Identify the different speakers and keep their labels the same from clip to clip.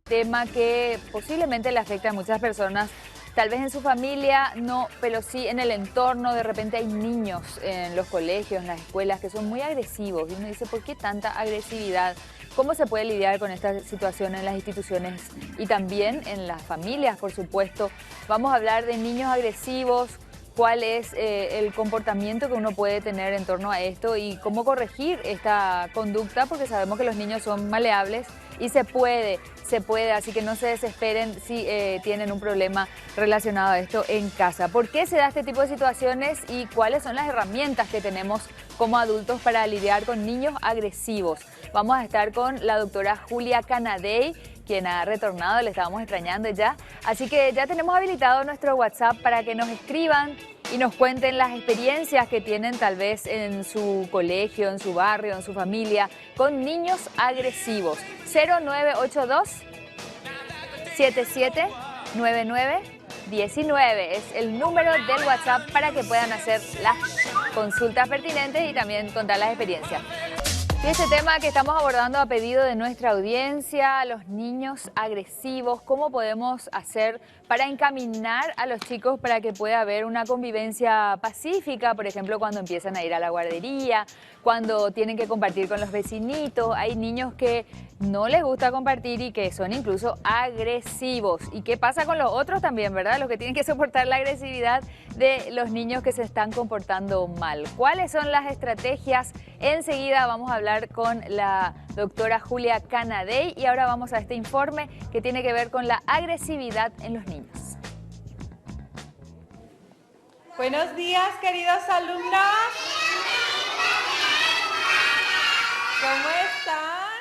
Speaker 1: Tema que posiblemente le afecta a muchas personas, tal vez en su familia no, pero sí en el entorno. De repente hay niños en los colegios, en las escuelas, que son muy agresivos y uno dice, ¿por qué tanta agresividad? ¿Cómo se puede lidiar con esta situación en las instituciones y también en las familias, por supuesto? Vamos a hablar de niños agresivos, cuál es el comportamiento que uno puede tener en torno a esto y cómo corregir esta conducta, porque sabemos que los niños son maleables y se puede, así que no se desesperen si tienen un problema relacionado a esto en casa. ¿Por qué se da este tipo de situaciones y cuáles son las herramientas que tenemos como adultos para lidiar con niños agresivos? Vamos a estar con la doctora Julia Canadey, quien ha retornado, le estábamos extrañando ya. Así que ya tenemos habilitado nuestro WhatsApp para que nos escriban y nos cuenten las experiencias que tienen tal vez en su colegio, en su barrio, en su familia, con niños agresivos. 0982 779919 es el número del WhatsApp para que puedan hacer las consultas pertinentes y también contar las experiencias. Y este tema que estamos abordando a pedido de nuestra audiencia, los niños agresivos, ¿cómo podemos hacer para encaminar a los chicos para que pueda haber una convivencia pacífica? Por ejemplo, cuando empiezan a ir a la guardería, cuando tienen que compartir con los vecinitos. Hay niños que no les gusta compartir y que son incluso agresivos. ¿Y qué pasa con los otros también, verdad? Los que tienen que soportar la agresividad de los niños que se están comportando mal. ¿Cuáles son las estrategias? Enseguida vamos a hablar con la doctora Julia Canadey y ahora vamos a este informe que tiene que ver con la agresividad en los niños.
Speaker 2: Buenos días, queridos alumnos. ¿Cómo están?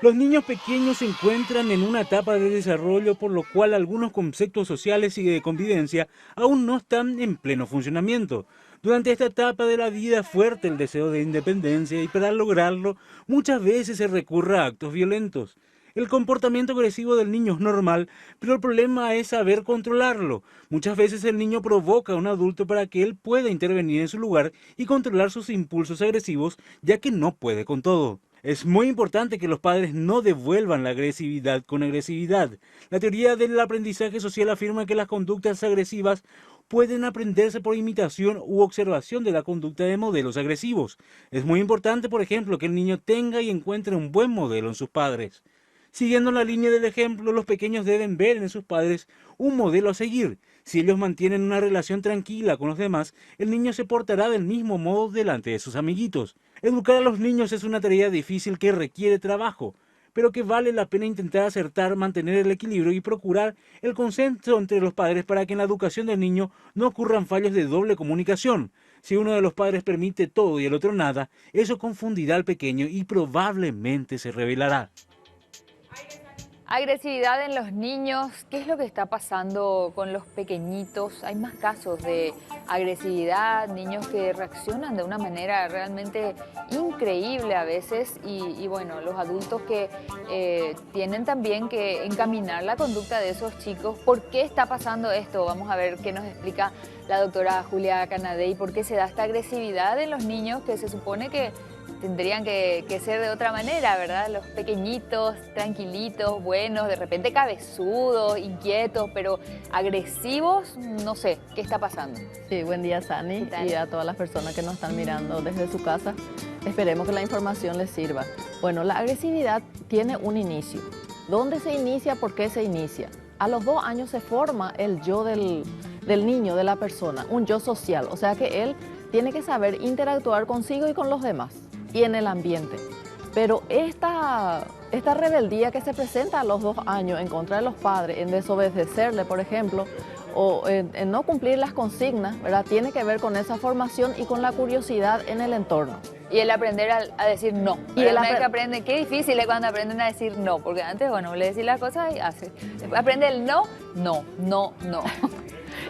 Speaker 3: Los niños pequeños se encuentran en una etapa de desarrollo, por lo cual algunos conceptos sociales y de convivencia aún no están en pleno funcionamiento. Durante esta etapa de la vida fuerte el deseo de independencia y para lograrlo muchas veces se recurre a actos violentos. El comportamiento agresivo del niño es normal, pero el problema es saber controlarlo. Muchas veces el niño provoca a un adulto para que él pueda intervenir en su lugar y controlar sus impulsos agresivos, ya que no puede con todo. Es muy importante que los padres no devuelvan la agresividad con agresividad. La teoría del aprendizaje social afirma que las conductas agresivas pueden aprenderse por imitación u observación de la conducta de modelos agresivos. Es muy importante, por ejemplo, que el niño tenga y encuentre un buen modelo en sus padres. Siguiendo la línea del ejemplo, los pequeños deben ver en sus padres un modelo a seguir. Si ellos mantienen una relación tranquila con los demás, el niño se portará del mismo modo delante de sus amiguitos. Educar a los niños es una tarea difícil que requiere trabajo, pero que vale la pena intentar acertar, mantener el equilibrio y procurar el consenso entre los padres para que en la educación del niño no ocurran fallos de doble comunicación. Si uno de los padres permite todo y el otro nada, eso confundirá al pequeño y probablemente se rebelará.
Speaker 1: Agresividad en los niños, ¿qué es lo que está pasando con los pequeñitos? Hay más casos de agresividad, niños que reaccionan de una manera realmente increíble a veces y bueno, los adultos que tienen también que encaminar la conducta de esos chicos. ¿Por qué está pasando esto? Vamos a ver qué nos explica la doctora Julia Canadey, por qué se da esta agresividad en los niños que se supone que tendrían que ser de otra manera, ¿verdad? Los pequeñitos, tranquilitos, buenos, de repente cabezudos, inquietos, pero agresivos, no sé, ¿qué está pasando?
Speaker 4: Sí, buen día, Sani, y a todas las personas que nos están mirando desde su casa. Esperemos que la información les sirva. Bueno, la agresividad tiene un inicio. ¿Dónde se inicia? ¿Por qué se inicia? A los 2 años se forma el yo del niño, de la persona, un yo social, o sea que él tiene que saber interactuar consigo y con los demás y en el ambiente. Pero esta rebeldía que se presenta a los 2 años en contra de los padres, en desobedecerle, por ejemplo, o en no cumplir las consignas, ¿verdad? Tiene que ver con esa formación y con la curiosidad en el entorno.
Speaker 1: Y el aprender a decir no. Y el que aprende, qué difícil es cuando aprenden a decir no, porque antes, bueno, le decís las cosas y hace. Aprende el no, no, no, no.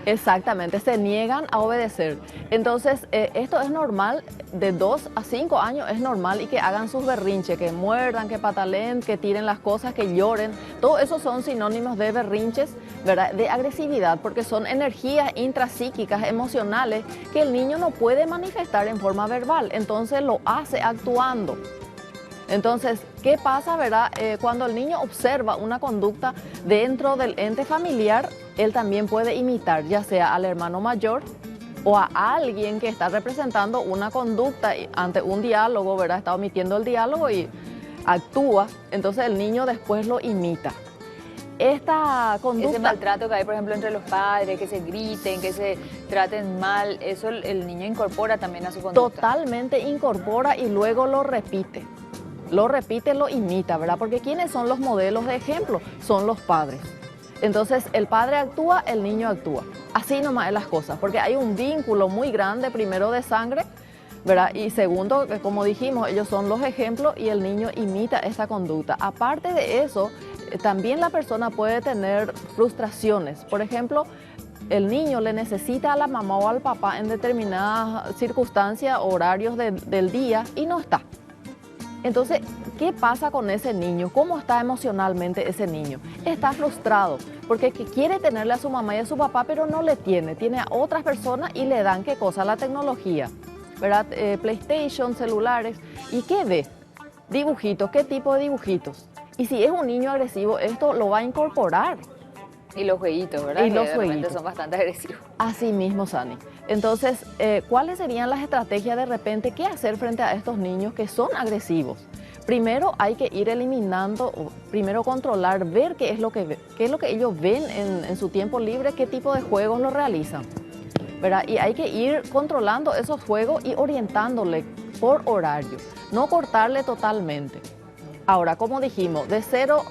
Speaker 4: Exactamente, se niegan a obedecer. Entonces, esto es normal, de 2 a 5 años es normal y que hagan sus berrinches, que muerdan, que pataleen, que tiren las cosas, que lloren. Todo eso son sinónimos de berrinches, ¿verdad? De agresividad, porque son energías intrapsíquicas, emocionales, que el niño no puede manifestar en forma verbal, entonces lo hace actuando. Entonces, ¿qué pasa, verdad? Cuando el niño observa una conducta dentro del ente familiar, él también puede imitar, ya sea al hermano mayor o a alguien que está representando una conducta ante un diálogo, ¿verdad? Está omitiendo el diálogo y actúa, entonces el niño después lo imita. Esta conducta...
Speaker 1: Ese maltrato que hay, por ejemplo, entre los padres, que se griten, que se traten mal, eso el niño incorpora también a su conducta.
Speaker 4: Totalmente incorpora y luego lo repite. Lo imita, ¿verdad? Porque ¿quiénes son los modelos de ejemplo? Son los padres. Entonces, el padre actúa, el niño actúa. Así nomás es las cosas, porque hay un vínculo muy grande, primero de sangre, ¿verdad? Y segundo, como dijimos, ellos son los ejemplos y el niño imita esa conducta. Aparte de eso, también la persona puede tener frustraciones. Por ejemplo, el niño le necesita a la mamá o al papá en determinadas circunstancias, horarios del día y no está. Entonces, ¿qué pasa con ese niño? ¿Cómo está emocionalmente ese niño? Está frustrado porque quiere tenerle a su mamá y a su papá, pero no le tiene. Tiene a otras personas y le dan, ¿qué cosa? La tecnología, ¿verdad? PlayStation, celulares. ¿Y qué ve? Dibujitos. ¿Qué tipo de dibujitos? Y si es un niño agresivo, esto lo va a incorporar.
Speaker 1: Y los jueguitos, ¿verdad?
Speaker 4: Y los
Speaker 1: que de repente
Speaker 4: jueguitos
Speaker 1: son bastante agresivos.
Speaker 4: Así mismo, Sani. Entonces, ¿cuáles serían las estrategias de repente? ¿Qué hacer frente a estos niños que son agresivos? Primero hay que ir eliminando, primero controlar, ver qué es lo que ellos ven en su tiempo libre, qué tipo de juegos lo realizan, ¿verdad? Y hay que ir controlando esos juegos y orientándole por horario, no cortarle totalmente. Ahora, como dijimos, de 0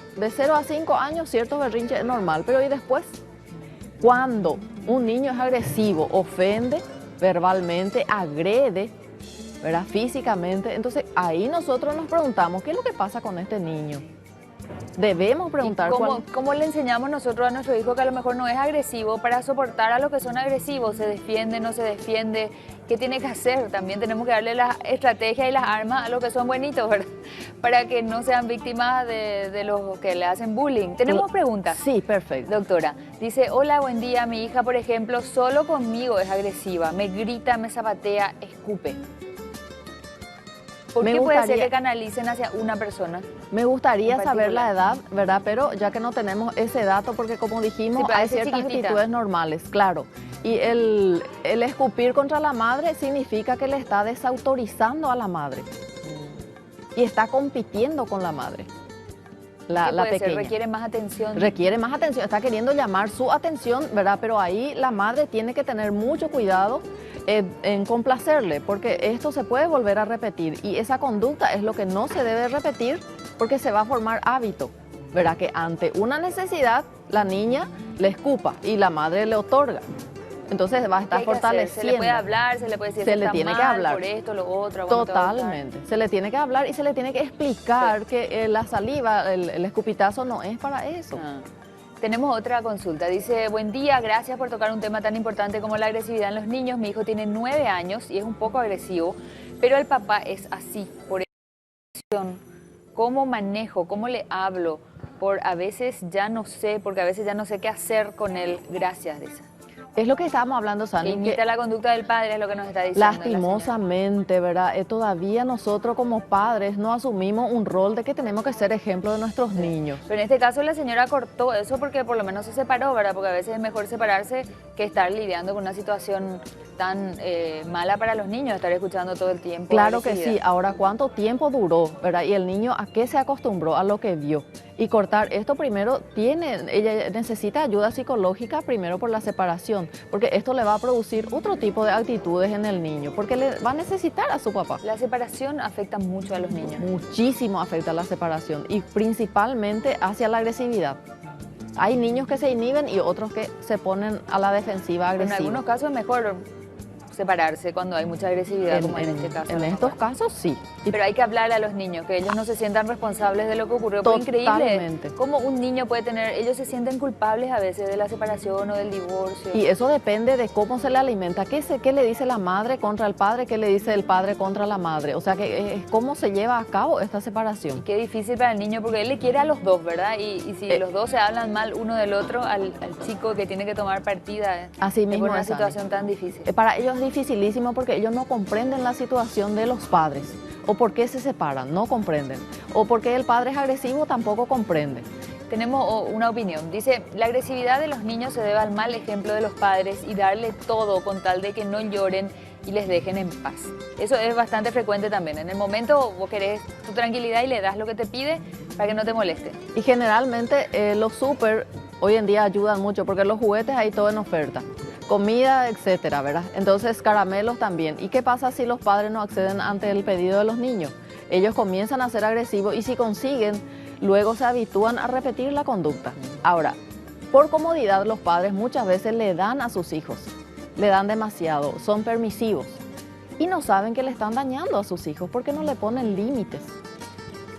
Speaker 4: a 5 años, cierto berrinche es normal, pero ¿y después? Cuando un niño es agresivo, ofende verbalmente, agrede, ¿verdad? Físicamente, entonces ahí nosotros nos preguntamos, ¿qué es lo que pasa con este niño? Debemos preguntar
Speaker 1: ¿Cómo le enseñamos nosotros a nuestro hijo que a lo mejor no es agresivo para soportar a los que son agresivos? ¿Se defiende, no se defiende? ¿Qué tiene que hacer? También tenemos que darle las estrategias y las armas a los que son buenitos, ¿verdad? Para que no sean víctimas de los que le hacen bullying. ¿Tenemos preguntas?
Speaker 4: Sí, perfecto.
Speaker 1: Doctora, dice, hola, buen día, mi hija, por ejemplo, solo conmigo es agresiva, me grita, me zapatea, escupe. ¿Por qué puede ser que canalicen hacia una persona?
Speaker 4: Me gustaría saber la edad, ¿verdad? Pero ya que no tenemos ese dato, porque como dijimos,
Speaker 1: sí,
Speaker 4: hay ciertas actitudes normales, claro. Y el escupir contra la madre significa que le está desautorizando a la madre. Y está compitiendo con la madre. La pequeña.
Speaker 1: Requiere más atención.
Speaker 4: Requiere más atención, está queriendo llamar su atención, ¿verdad? Pero ahí la madre tiene que tener mucho cuidado en complacerle, porque esto se puede volver a repetir y esa conducta es lo que no se debe repetir porque se va a formar hábito, ¿verdad? Que ante una necesidad la niña le escupa y la madre le otorga. Entonces va a estar fortaleciendo.
Speaker 1: Se le puede hablar, se le puede decir
Speaker 4: se le tiene que hablar
Speaker 1: por esto, lo otro.
Speaker 4: Totalmente. Se le tiene que hablar y se le tiene que explicar que la saliva, el escupitazo no es para eso.
Speaker 1: Tenemos otra consulta. Dice, buen día, gracias por tocar un tema tan importante como la agresividad en los niños. Mi hijo tiene 9 años y es un poco agresivo, pero el papá es así. Por eso, ¿cómo manejo? ¿Cómo le hablo? Porque a veces ya no sé qué hacer con él. Gracias, dice.
Speaker 4: Es lo que estábamos hablando, Sani.
Speaker 1: Que imita la conducta del padre, es lo que nos está diciendo.
Speaker 4: Lastimosamente, ¿verdad? Todavía nosotros como padres no asumimos un rol de que tenemos que ser ejemplo de nuestros niños.
Speaker 1: Pero en este caso la señora cortó eso porque por lo menos se separó, ¿verdad? Porque a veces es mejor separarse que estar lidiando con una situación tan mala para los niños, estar escuchando todo el tiempo.
Speaker 4: Claro que sí. Ahora, ¿cuánto tiempo duró, verdad? Y el niño, ¿a qué se acostumbró? A lo que vio. Y cortar esto primero ella necesita ayuda psicológica primero por la separación, porque esto le va a producir otro tipo de actitudes en el niño, porque le va a necesitar a su papá.
Speaker 1: La separación afecta mucho a los niños.
Speaker 4: Muchísimo afecta la separación y principalmente hacia la agresividad. Hay niños que se inhiben y otros que se ponen a la defensiva agresiva.
Speaker 1: En algunos casos es mejor separarse cuando hay mucha agresividad, como en este caso.
Speaker 4: En estos casos sí.
Speaker 1: Pero hay que hablarle a los niños, que ellos no se sientan responsables de lo que ocurrió. Fue increíble cómo un niño puede tener, ellos se sienten culpables a veces de la separación o del divorcio.
Speaker 4: Y eso depende de cómo se le alimenta. ¿Qué le dice la madre contra el padre? ¿Qué le dice el padre contra la madre? O sea, que es cómo se lleva a cabo esta separación.
Speaker 1: Y qué difícil para el niño, porque él le quiere a los dos, ¿verdad? Y si los dos se hablan mal uno del otro, al chico que tiene que tomar partida,
Speaker 4: así mismo
Speaker 1: es una situación tan difícil.
Speaker 4: Para ellos es dificilísimo porque ellos no comprenden la situación de los padres. O por qué se separan, no comprenden. O porque el padre es agresivo, tampoco comprende.
Speaker 1: Tenemos una opinión. Dice, la agresividad de los niños se debe al mal ejemplo de los padres y darle todo con tal de que no lloren y les dejen en paz. Eso es bastante frecuente también. En el momento vos querés tu tranquilidad y le das lo que te pide para que no te moleste.
Speaker 4: Y generalmente los súper hoy en día ayudan mucho porque los juguetes hay todo en oferta. Comida, etcétera, ¿verdad? Entonces caramelos también. ¿Y qué pasa si los padres no acceden ante el pedido de los niños? Ellos comienzan a ser agresivos y si consiguen, luego se habitúan a repetir la conducta. Ahora, por comodidad los padres muchas veces le dan a sus hijos, le dan demasiado, son permisivos y no saben que le están dañando a sus hijos porque no le ponen límites.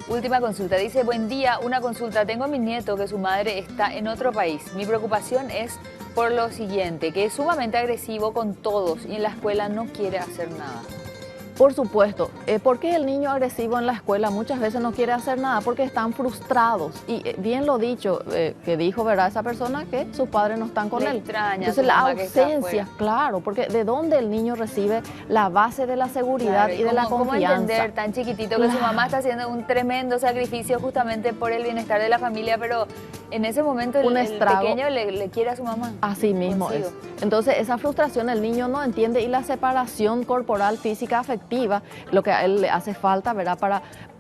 Speaker 1: Última consulta, dice, buen día, una consulta, tengo a mi nieto que su madre está en otro país. Mi preocupación es por lo siguiente, que es sumamente agresivo con todos y en la escuela no quiere hacer nada.
Speaker 4: Por supuesto, ¿por qué el niño agresivo en la escuela muchas veces no quiere hacer nada? Porque están frustrados. Y bien lo dicho, que dijo, ¿verdad? Esa persona que sus padres no están con él.
Speaker 1: Extraña.
Speaker 4: Entonces la ausencia, claro, porque ¿de dónde el niño recibe la base de la seguridad y de la confianza?
Speaker 1: ¿Cómo entender tan chiquitito que su mamá está haciendo un tremendo sacrificio justamente por el bienestar de la familia, pero en ese momento el pequeño le quiere a su mamá?
Speaker 4: Así mismo es. Entonces esa frustración el niño no entiende y la separación corporal, física, afectiva, lo que a él le hace falta, ¿verdad?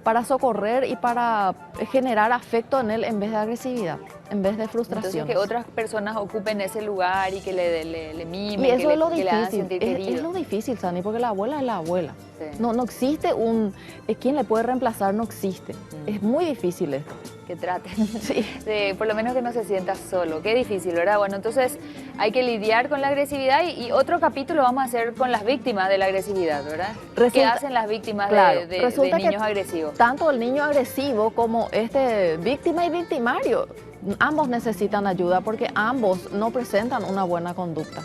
Speaker 4: Para socorrer y para generar afecto en él en vez de agresividad, en vez de frustración.
Speaker 1: Entonces que otras personas ocupen ese lugar y que le mimen,
Speaker 4: y eso
Speaker 1: que,
Speaker 4: es lo
Speaker 1: que le hagan sentir
Speaker 4: difícil,
Speaker 1: querido.
Speaker 4: es lo difícil, Sani, porque la abuela es la abuela.
Speaker 1: Sí.
Speaker 4: No existe quien le puede reemplazar, no existe. Es muy difícil esto.
Speaker 1: Que traten,
Speaker 4: Sí.
Speaker 1: por lo menos que no se sienta solo. Qué difícil, ¿verdad? Bueno, entonces hay que lidiar con la agresividad y otro capítulo vamos a hacer con las víctimas de la agresividad, ¿verdad? ¿Qué hacen las víctimas de niños agresivos?
Speaker 4: Tanto el niño agresivo como víctima y victimario, ambos necesitan ayuda porque ambos no presentan una buena conducta.